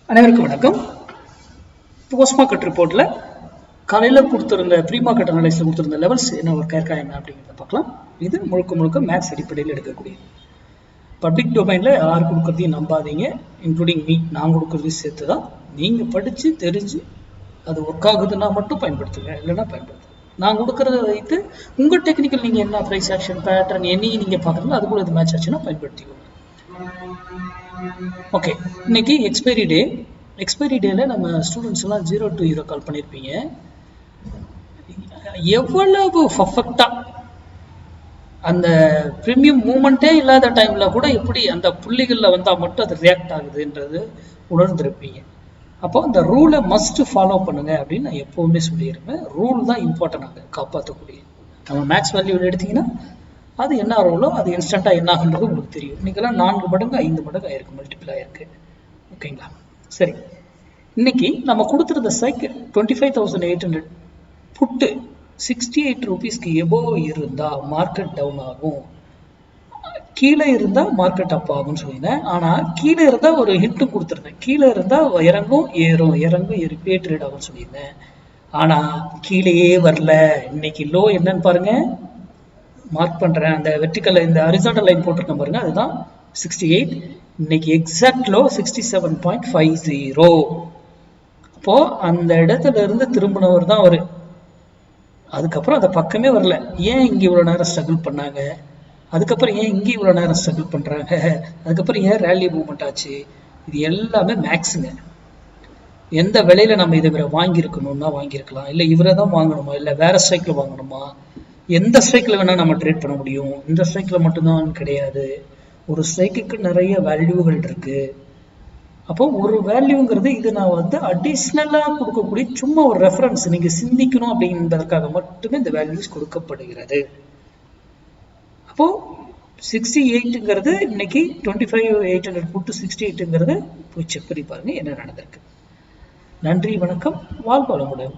அனைவருக்கும் வணக்கம். Post market ரிப்போர்ட்ல காலையில கொடுத்திருந்த ப்ரீ மார்க்கெட் அனலைஸ்ல கொடுத்திருந்த லெவல்ஸ் என்ன ஒரு கேர்க்கா என்ன அப்படிங்கிறத பார்க்கலாம். இது முழுக்க மேத்ஸ் அடிப்படையில் எடுக்கக்கூடிய பப்ளிக் டொமைன்ல யார் கொடுக்கறதையும் நம்பாதீங்க, இன்க்ளூடிங் மீ. நான் கொடுக்கறதையும் சேர்த்து தான். நீங்க படிச்சு தெரிஞ்சு அது ஒர்க் ஆகுதுன்னா மட்டும் பயன்படுத்துங்க, இல்லைன்னா பயன்படுத்துங்க. நான் கொடுக்கறத வைத்து உங்க டெக்னிக்கல் நீங்க என்ன ப்ரைஸ் ஆக்ஷன் பேட்டர்ன் என்னையும் நீங்க பாக்குறீங்களோ அது கூட இது மேட்ச் ஆச்சுன்னா பயன்படுத்திக்கோங்க. ஓகே, இன்னைக்கு எக்ஸ்பைரி டேல நம்ம ஸ்டூடெண்ட்ஸ் எல்லாம் 0 to hero கால் பண்ணியிருப்பீங்க. எவ்வளவு பர்ஃபெக்டா அந்த ப்ரீமியம் மூமெண்டே இல்லாத டைம்ல கூட எப்படி அந்த புள்ளிகள்ல வந்தா மட்டும் அது ரியாக்ட் ஆகுதுன்றது உணர்ந்திருப்பீங்க. அப்போ அந்த ரூலை மஸ்ட் ஃபாலோ பண்ணுங்க அப்படின்னு நான் எப்பவுமே சொல்லியிருப்பேன். ரூல் தான் இம்பார்ட்டன்ட், அங்கே காப்பாற்றக்கூடிய. நம்ம மேக்ஸ் வேல்யூவில் எடுத்தீங்கன்னா அது என்ன ரூலோ அது இன்ஸ்டண்டா என்ன ஆகுன்றது உங்களுக்கு தெரியும். இன்னைக்கெல்லாம் 4 மடங்கு 5 மடங்கு ஆயிருக்கு, மல்டிபிள் ஆயிருக்கு. ஓகேங்களா? சரி, இன்னைக்கு நம்ம கொடுத்துருந்த சைக்கிள் 25,800 புட்டு 68 ரூபீஸ்க்கு எபோவ் இருந்தா மார்க்கெட் டவுன் ஆகும், கீழே இருந்தா மார்க்கெட் அப் ஆகும்னு சொல்லியிருந்தேன். ஆனா கீழே இருந்தா ஒரு ஹிண்ட்டும் கொடுத்துருந்தேன். கீழே இருந்தா இறங்கும் ஏறும், இறங்கும் ஏறி ட்ரேட் ஆகும்னு சொல்லியிருந்தேன். ஆனா கீழேயே வரல. இன்னைக்கு லோ என்னன்னு பாருங்க, மார்க் பண்றேன். அந்த வெர்டிக்கல் இந்த ஹரிசாண்டல் லைன் போட்டிருக்கேன் பாருங்க, அதுதான் 68. இன்னைக்கு எக்ஸாக்ட் லோ 67.50. அப்போ அந்த இடத்துல இருந்து திரும்பினவர் தான் அவரு. அதுக்கப்புறம் அந்த பக்கமே வரல. ஏன் இங்க இவ்வளவு நேரம் ஸ்ட்ரகிள் பண்ணாங்க, அதுக்கப்புறம் ஏன் இங்கே இவ்வளவு நேரம் ஸ்ட்ரகிள் பண்றாங்க, அதுக்கப்புறம் ஏன் ரேலி மூவ்மெண்ட் ஆச்சு, இது எல்லாமே மேக்ஸுங்க. எந்த விலையில நம்ம இதை வாங்கியிருக்கணும்னா வாங்கியிருக்கலாம், இல்லை இவரை தான் வாங்கணுமா, இல்லை வேற ஸ்ட்ரைக்ல வாங்கணுமா, எந்த ஸ்ட்ரைக்ல வேணா நம்ம ட்ரேட் பண்ண முடியும். இந்த ஸ்ட்ரைக்ல மட்டும்தான் கிடையாது, ஒரு ஸ்ட்ரைக்குக்கு நிறைய வேல்யூகள் இருக்கு. அப்போ ஒரு வேல்யூங்கிறது இது நான் அடிஷ்னலா கொடுக்கக்கூடிய சும்மா ஒரு ரெஃபரன்ஸ், நீங்க சிந்திக்கணும் அப்படின்றதுக்காக மட்டுமே இந்த வேல்யூஸ் கொடுக்கப்படுகிறது. அப்போ 68ங்கிறது இன்னைக்கு 25,800 புட்டு 68ங்கிறது போய் செக் பண்ணி பாருங்க என்ன நடந்திருக்கு. நன்றி, வணக்கம், வாழ்க வளமுடன்.